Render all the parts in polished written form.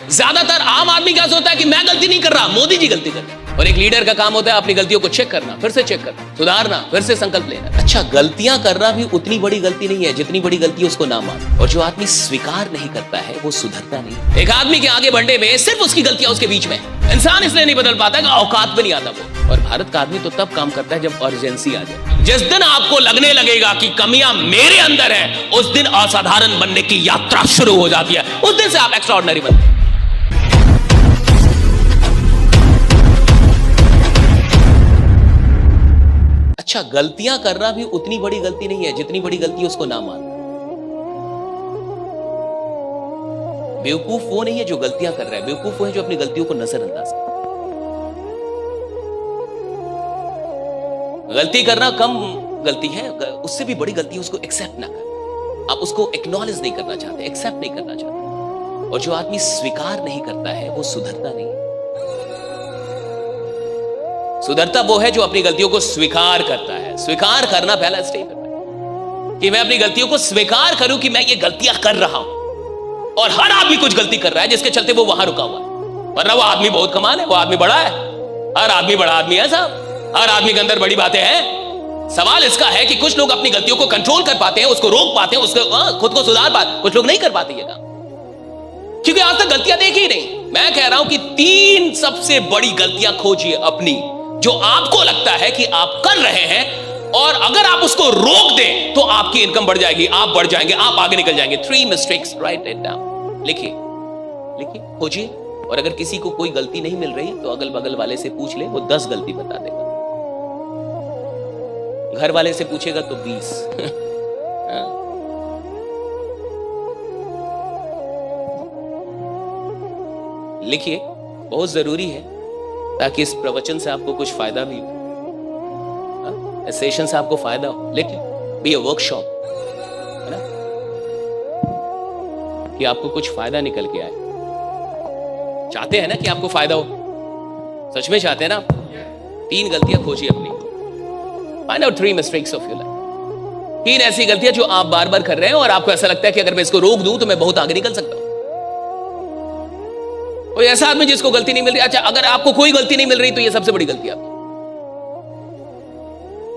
ज्यादातर आम आदमी क्या सोचता है कि मैं गलती नहीं कर रहा, मोदी जी गलती कर रहे हैं। और एक लीडर का काम होता है अपनी गलतियों को चेक करना, फिर से चेक करना, सुधारना, फिर से संकल्प लेना। अच्छा, गलतियां करना भी उतनी बड़ी गलती नहीं है जितनी बड़ी गलती है उसको ना मानना। और जो आदमी स्वीकार नहीं करता है वो सुधरता नहीं। एक आदमी के आगे बढ़ने में सिर्फ उसकी गलतियां उसके बीच में। इंसान इसलिए नहीं बदल पाता कि औकात में नहीं आता वो। और भारत का आदमी तो तब काम करता है जब अर्जेंसी आ जाए। जिस दिन आपको लगने लगेगा कि कमियां मेरे अंदर है, उस दिन असाधारण बनने की यात्रा शुरू हो जाती है। उस दिन से आप एक्स्ट्राऑर्डिनरी बनते हैं। अच्छा, गलतियां करना भी उतनी बड़ी गलती नहीं है जितनी बड़ी गलती है उसको ना मानना। बेवकूफ वो नहीं है जो गलतियां कर रहा है, बेवकूफ वो है जो अपनी गलतियों को नजरअंदाज कर। गलती करना कम गलती है, उससे भी बड़ी गलती है उसको एक्सेप्ट ना करना। आप उसको एक्नॉलेज नहीं करना चाहते, एक्सेप्ट नहीं करना चाहते। और जो आदमी स्वीकार नहीं करता है वो सुधरता नहीं। सुधरता वो है जो अपनी गलतियों को स्वीकार करता है। स्वीकार करना पहला स्टेप है कि मैं अपनी गलतियों को स्वीकार करूं कि मैं ये गलतियां कर रहा हूं। और हर आदमी कुछ गलती कर रहा है जिसके चलते वो वहां रुका हुआ है। वरना वो आदमी बहुत कमाल है, वो आदमी बड़ा है, हर आदमी बड़ा आदमी है साहब, हर आदमी के अंदर बड़ी बातें हैं। सवाल इसका है कि कुछ लोग अपनी गलतियों को कंट्रोल कर पाते हैं, उसको रोक पाते हैं, उसको खुद को सुधार पाते, कुछ लोग नहीं कर पाते ये काम, क्योंकि आज तक गलतियां देखी ही नहीं। मैं कह रहा हूं कि 3 सबसे बड़ी गलतियां खोजिए अपनी, जो आपको लगता है कि आप कर रहे हैं, और अगर आप उसको रोक दें तो आपकी इनकम बढ़ जाएगी, आप बढ़ जाएंगे, आप आगे निकल जाएंगे। 3 मिस्टेक्स, राइट इट डाउन, लिखिए लिखिए, खोजिए। और अगर किसी को कोई गलती नहीं मिल रही तो अगल बगल वाले से पूछ ले, वो 10 गलती बता देगा। घर वाले से पूछेगा तो 20। लिखिए, बहुत जरूरी है ताकि इस प्रवचन से आपको कुछ फायदा भी हो, इस सेशन से आपको फायदा हो। लेकिन भी ये वर्कशॉप है ना, कि आपको कुछ फायदा निकल के आए। चाहते हैं ना कि आपको फायदा हो, सच में चाहते हैं ना। 3 गलतियां खोजिए अपनी, find out 3 mistakes of your life. 3 ऐसी गलतियां जो आप बार बार कर रहे हैं और आपको ऐसा लगता है कि अगर मैं इसको रोक दूं तो मैं बहुत आगे निकल सकता हूं। कोई ऐसा आदमी जिसको गलती नहीं मिल रही, अच्छा अगर आपको कोई गलती नहीं मिल रही तो ये सबसे बड़ी गलती है आपकी।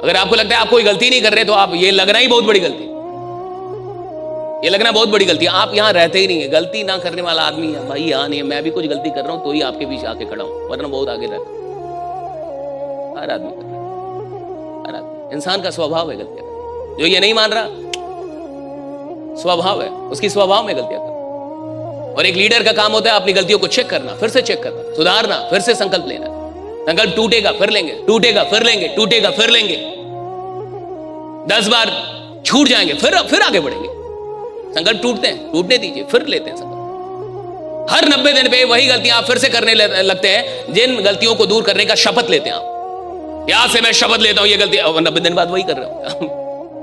अगर आपको लगता है आप कोई गलती नहीं कर रहे तो आप, ये लगना ही बहुत बड़ी गलती, ये लगना बहुत बड़ी गलती है। आप यहां रहते ही नहीं है, गलती ना करने वाला आदमी है भाई यहां नहीं है। मैं भी कुछ गलती कर रहा हूं तो ही आपके बीच आके खड़ा हूं, वरना बहुत आगे रहता हूं। हर आदमी कर रहा है, हर आदमी, इंसान का स्वभाव है गलतियां करना। जो ये नहीं मान रहा, स्वभाव है, उसकी स्वभाव में गलतियां करना। और एक लीडर का काम होता है अपनी गलतियों को चेक करना, फिर से चेक करना, सुधारना, फिर से संकल्प लेना। संकल्प टूटेगा फिर लेंगे, टूटेगा फिर लेंगे, टूटेगा फिर लेंगे। 10 बार छूट जाएंगे, फिर आगे बढ़ेंगे। संकल्प टूटते हैं, टूटने दीजिए, फिर लेते हैं संकल्प। हर 90 दिन पे वही गलतियां आप फिर से करने लगते हैं, जिन गलतियों को दूर करने का शपथ लेते हैं आप। यहां से मैं शपथ लेता हूं ये गलती, 90 दिन बाद वही कर रहा हूं।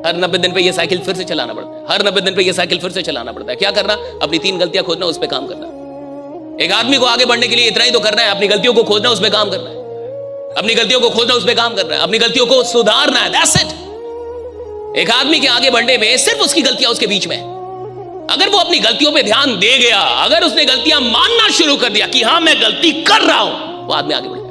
हर 90 दिन पे ये साइकिल फिर से चलाना पड़ता है, हर 90 दिन पे ये साइकिल फिर से चलाना पड़ता है। क्या करना? अपनी 3 गलतियां खोजना, उस पर काम करना। एक आदमी को आगे बढ़ने के लिए इतना ही तो करना है, अपनी गलतियों को खोजना, उस पर काम करना है। अपनी गलतियों को खोजना, उस पर काम करना है, अपनी गलतियों को सुधारना है। That's it. एक आदमी के आगे बढ़ने में सिर्फ उसकी गलतियां उसके बीच में। अगर वो अपनी गलतियों पे ध्यान दे गया, अगर उसने गलतियां मानना शुरू कर दिया कि हां मैं गलती कर रहा हूं, वो आदमी आगे बढ़ जाए।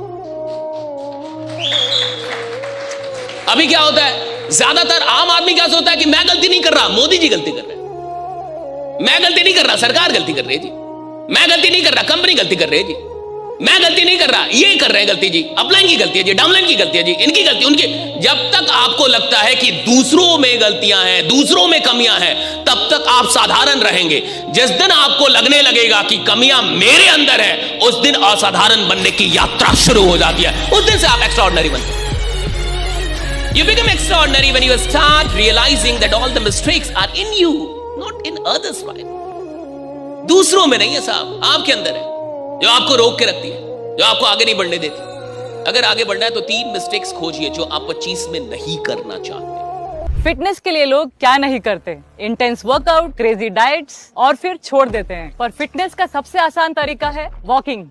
अभी क्या होता है, ज्यादातर आम आदमी क्या सोचता है कि मैं गलती नहीं कर रहा, मोदी जी गलती कर रहे हैं। मैं गलती नहीं कर रहा, सरकार गलती कर रही है जी। मैं गलती नहीं कर रहा, कंपनी गलती कर रही है जी। मैं गलती नहीं कर रहा, ये कर रहे हैं गलती जी, अपलाइन की गलती है जी, डाउनलाइन की गलती है जी, इनकी गलती, उनकी। जब तक आपको लगता है कि दूसरों में गलतियां हैं, दूसरों में कमियां हैं, तब तक आप साधारण रहेंगे। जिस दिन आपको लगने लगेगा कि कमियां मेरे अंदर है, उस दिन असाधारण बनने की यात्रा शुरू हो जाती है। उस दिन से आप एक्स्ट्राऑर्डिनरी बनते हैं। You become extraordinary when you start realizing that all the mistakes are in you, not in others' mind. दूसरों में नहीं है साहब, आपके अंदर है, जो आपको रोक के रखती है, जो आपको आगे नहीं बढ़ने देती। अगर आगे बढ़ना है तो 3 मिस्टेक्स खोजिए जो आप 25 में नहीं करना चाहते। फिटनेस के लिए लोग क्या नहीं करते, इंटेंस वर्कआउट, क्रेजी डाइट्स और फिर छोड़ देते हैं। पर फिटनेस का सबसे आसान तरीका है वॉकिंग।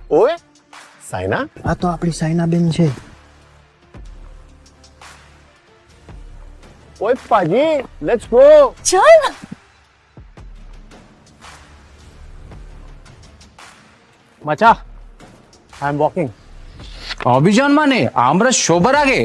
ઓએ સાયના, આ તો આપણી સાયના બેન છે. ओए पाजी, लेट्स गो। चल। मचा, आई एम वॉकिंग। অভিযান মানে আমরা সবার আগে?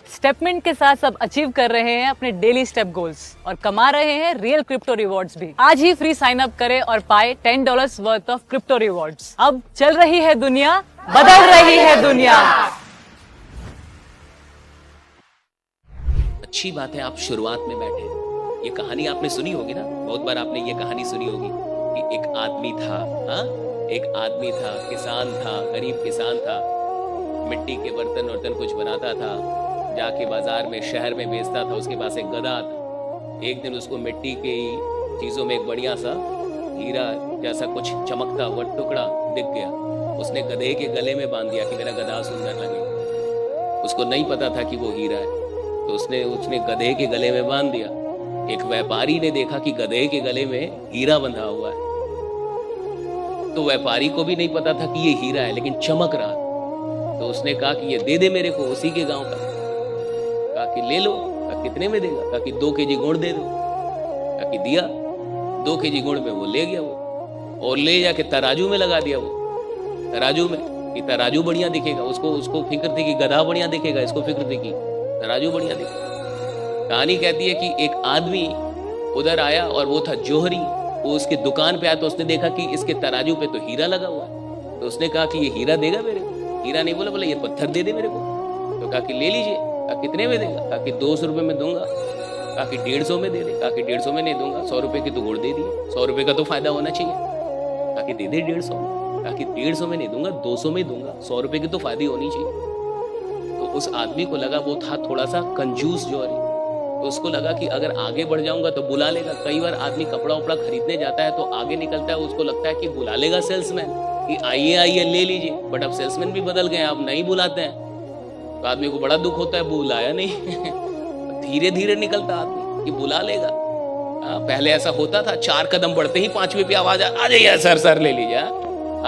स्टेपमेंट के साथ सब अचीव कर रहे हैं अपने डेली स्टेप गोल्स और कमा रहे हैं रियल क्रिप्टो रिवॉर्ड्स भी। आज ही फ्री साइन अप करें और पाए $10 वर्थ ऑफ क्रिप्टो रिवॉर्ड्स। अब चल रही है दुनिया, बदल रही है दुनिया। अच्छी बात है आप शुरुआत में बैठे। ये कहानी आपने सुनी होगी ना, बहुत बार आपने ये कहानी सुनी होगी कि एक आदमी था, हाँ, एक आदमी था, किसान था, गरीब किसान था, मिट्टी के बर्तन वर्तन कुछ बनाता था, जाके बाजार में शहर में बेचता था। उसके पास एक गधा था। एक दिन उसको मिट्टी की चीजों में एक बढ़िया सा हीरा जैसा कुछ चमकता हुआ टुकड़ा दिख गया। उसने गधे के गले में बांध दिया कि मेरा गधा सुंदर लगे। उसको नहीं पता था कि वो हीरा है, तो उसने गधे के गले में बांध दिया। एक व्यापारी ने देखा कि गधे के गले में हीरा बंधा हुआ है, तो व्यापारी को भी नहीं पता था कि ये हीरा है, लेकिन चमक रहा। तो उसने कहा कि ये दे दे मेरे को, उसी के गांव का। कहा कि ले लो। कहा कितने में देगा? कहा कि 2 केजी गुड़ दे दो। कहा कि दिया। 2 केजी गुड़ में वो ले गया वो, और ले जाके तराजू में लगा दिया। वो तराजू में कि तराजू बढ़िया दिखेगा। उसको फिक्र थी कि गधा बढ़िया दिखेगा, इसको फिक्र थी कि तराजू बढ़िया दिखेगा। कहानी कहती है कि एक आदमी उधर आया और वो था जोहरी। वो उसके दुकान पे आया तो उसने देखा कि इसके तराजू पे तो हीरा लगा हुआ है। तो उसने कहा कि ये हीरा देगा मेरे को? हीरा नहीं बोला, बोला ये पत्थर दे दे मेरे को। तो कहा कि ले लीजिए। कहा कितने में देगा? कहा कि 200 रुपये में दूंगा। कहा कि 150 में दे दे। कहा कि 150 में नहीं दूंगा, 100 रुपये की तो गुड़ दे दिए, 100 रुपये का तो फायदा होना चाहिए। कहा कि दे दे 150 में। कहा कि 150 में नहीं दूंगा, 200 में दूंगा, 100 रुपये की तो फायदा होनी चाहिए। तो उस आदमी को लगा, वो था थोड़ा सा कंजूस जोहरी, तो उसको लगा कि अगर आगे बढ़ जाऊंगा तो बुला लेगा। कई बार आदमी कपड़ा उपड़ा खरीदने जाता है तो आगे निकलता है, उसको लगता है कि बुला लेगा सेल्समैन कि आइए आइए ले लीजिए। बट अब सेल्समैन भी बदल गए, अब नहीं बुलाते हैं। तो आदमी को बड़ा दुख होता है, बुलाया नहीं। धीरे धीरे निकलता आदमी कि बुला लेगा। पहले ऐसा होता था, 4 कदम बढ़ते ही 5वें पे आवाज आ जाइए, सर सर ले लीजिए।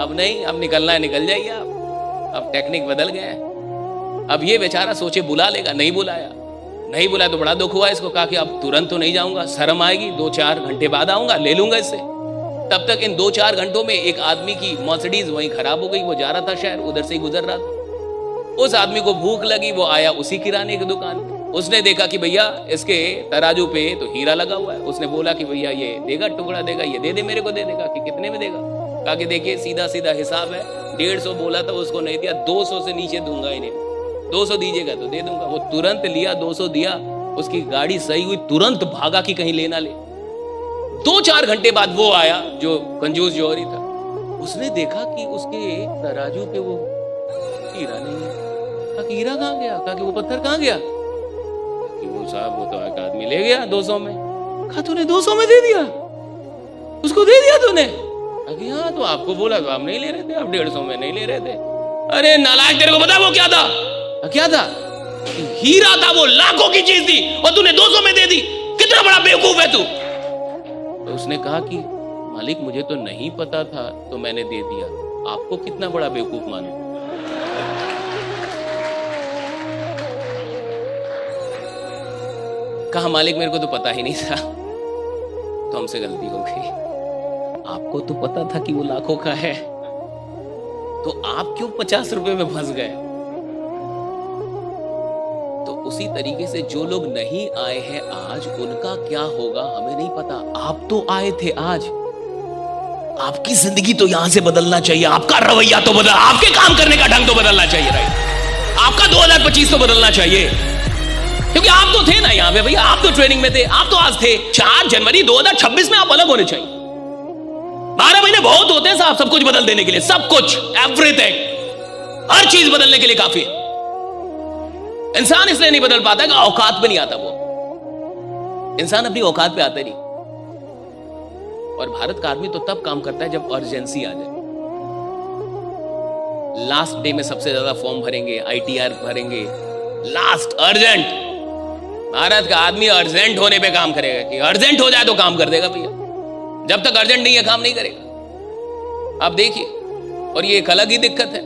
अब नहीं, अब निकलना है निकल जाइए आप। अब टेक्निक बदल गए हैं। अब ये बेचारा सोचे बुला लेगा, नहीं बुलाया। नहीं बुलाया तो बड़ा दुख हुआ इसको। कहा कि अब तुरंत तो नहीं जाऊंगा, शर्म आएगी, 2-4 घंटे बाद आऊंगा, ले लूंगा इससे। तब तक इन 2-4 घंटों में एक आदमी की मर्सिडीज वहीं खराब हो गई। वो जा रहा था शहर, उधर से ही गुजर रहा था। उस आदमी को भूख लगी, वो आया उसी किराने की दुकान पे। उसने देखा कि भैया इसके तराजू पे तो हीरा लगा हुआ है। उसने बोला कि भैया ये देगा, टुकड़ा देगा, ये दे दे मेरे को, दे देगा। कि कितने में देगा? कहा कि देखिए सीधा सीधा हिसाब है, 150 बोला था, उसको नहीं दिया, 200 से नीचे दूंगा ही नहीं। 200 दीजिएगा तो दे दूंगा। वो तुरंत लिया, 200 दिया। उसकी गाड़ी सही हुई, तुरंत भागा कि कहीं लेना ले। 2-4 घंटे बाद वो आया जो कंजूस जौहरी था। उसने देखा कि उसके तराजू पे वो हीरा नहीं है। कहा कि हीरा कहाँ गया? कहा कि वो पत्थर कहाँ गया? कि वो साहब वो तो एक आदमी ले गया 200 में। कहा तूने 200 में दे दिया? उसको दे दिया तूने? कहा कि हाँ, तो आपको बोला तो आप नहीं ले रहे थे, आप 150 में नहीं ले रहे थे। अरे नालायक, तेरे को पता वो क्या था? क्या था? हीरा था, वो लाखों की चीज थी और तूने 200 में दे दी। कितना बड़ा बेवकूफ है तू। तो उसने कहा कि मालिक मुझे तो नहीं पता था तो मैंने दे दिया, आपको कितना बड़ा बेवकूफ मानूं। कहा मालिक मेरे को तो पता ही नहीं था, तो हमसे गलती हो गई। आपको तो पता था कि वो लाखों का है, तो आप क्यों 50 रुपए में फंस गए? तो उसी तरीके से जो लोग नहीं आए हैं आज, उनका क्या होगा हमें नहीं पता। आप तो आए थे आज, आपकी जिंदगी तो यहां से बदलना चाहिए, आपका रवैया तो बदल, आपके काम करने का ढंग तो बदलना चाहिए, राइट? आपका 2025 तो बदलना चाहिए, क्योंकि आप तो थे ना यहां पे भैया, आप तो ट्रेनिंग में थे, आप तो आज थे। 4 जनवरी 2026 में आप अलग होने चाहिए। 12 महीने बहुत होते हैं साहब सब कुछ बदल देने के लिए, सब कुछ, एवरीथिंग, हर चीज बदलने के लिए काफी है। इंसान इसलिए नहीं बदल पाता कि औकात पे नहीं आता। वो इंसान अपनी औकात पे आता नहीं। और भारत का आदमी तो तब काम करता है जब अर्जेंसी आ जाए। लास्ट डे में सबसे ज्यादा फॉर्म भरेंगे, ITR भरेंगे, लास्ट अर्जेंट। भारत का आदमी अर्जेंट होने पे काम करेगा कि अर्जेंट हो जाए तो काम कर देगा भैया। जब तक अर्जेंट नहीं है काम नहीं करेगा। आप देखिए, और ये एक अलग ही दिक्कत है।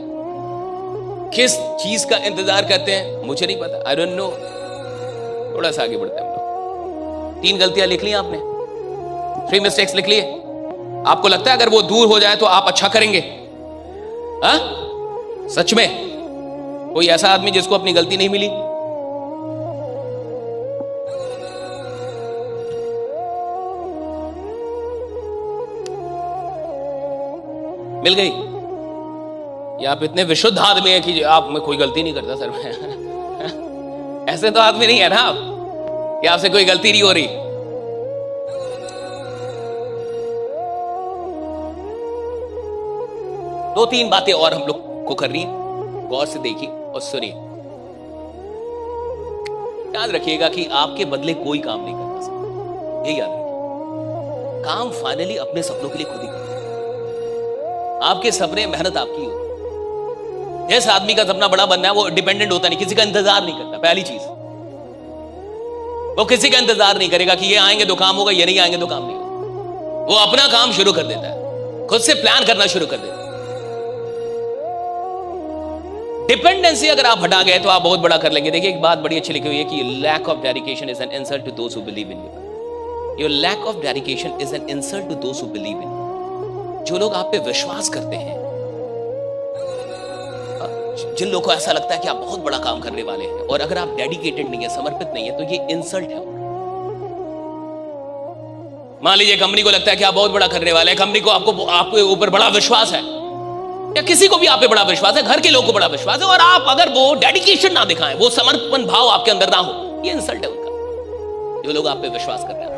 किस चीज का इंतजार करते हैं मुझे नहीं पता, आई डोंट नो। थोड़ा सा आगे बढ़ते हैं हम लोग। 3 गलतियां लिख ली आपने, 3 मिस्टेक्स लिख लिए। आपको लगता है अगर वो दूर हो जाए तो आप अच्छा करेंगे? हाँ, सच में कोई ऐसा आदमी जिसको अपनी गलती नहीं मिली? मिल गई? या आप इतने विशुद्ध आदमी है कि आप में कोई गलती नहीं करता सर में? ऐसे तो आदमी नहीं है ना आप कि आपसे कोई गलती नहीं हो रही। दो तीन बातें और हम लोग को करनी है, गौर से देखिए और सुनिए। याद रखिएगा कि आपके बदले कोई काम नहीं करता सकता, ये याद रखिए। काम फाइनली अपने सपनों के लिए खुद ही करता है। आपके सपने, मेहनत आपकी होती है। जिस आदमी का सपना बड़ा बनना है वो डिपेंडेंट होता नहीं, किसी का इंतजार नहीं करता। पहली चीज, वो किसी का इंतजार नहीं करेगा कि ये आएंगे तो काम होगा, ये नहीं आएंगे तो काम नहीं होगा। वो अपना काम शुरू कर देता है, खुद से प्लान करना शुरू कर देता है। डिपेंडेंसी अगर आप हटा गए तो आप बहुत बड़ा कर लेंगे। देखिए एक बात बड़ी अच्छी लिखी हुई है कि lack of dedication is an insult to those who believe in you. Your lack of dedication is an insult to those who believe in you. जो लोग आप पे विश्वास करते हैं, जिन लोगों को ऐसा लगता है कि आप बहुत बड़ा काम करने वाले हैं, और अगर आप डेडिकेटेड नहीं है, समर्पित नहीं है, तो ये इंसल्ट है। मान लीजिए कंपनी को लगता है कि आप बहुत बड़ा करने वाले हैं, कंपनी को आपके ऊपर बड़ा विश्वास है, या किसी को भी आप पे बड़ा विश्वास है, घर के लोगों को बड़ा विश्वास है, और आप अगर वो डेडिकेशन ना दिखाएं, वो समर्पण भाव आपके अंदर ना हो, ये इंसल्ट है उनका। जो लोग आप पे विश्वास कर रहे हैं,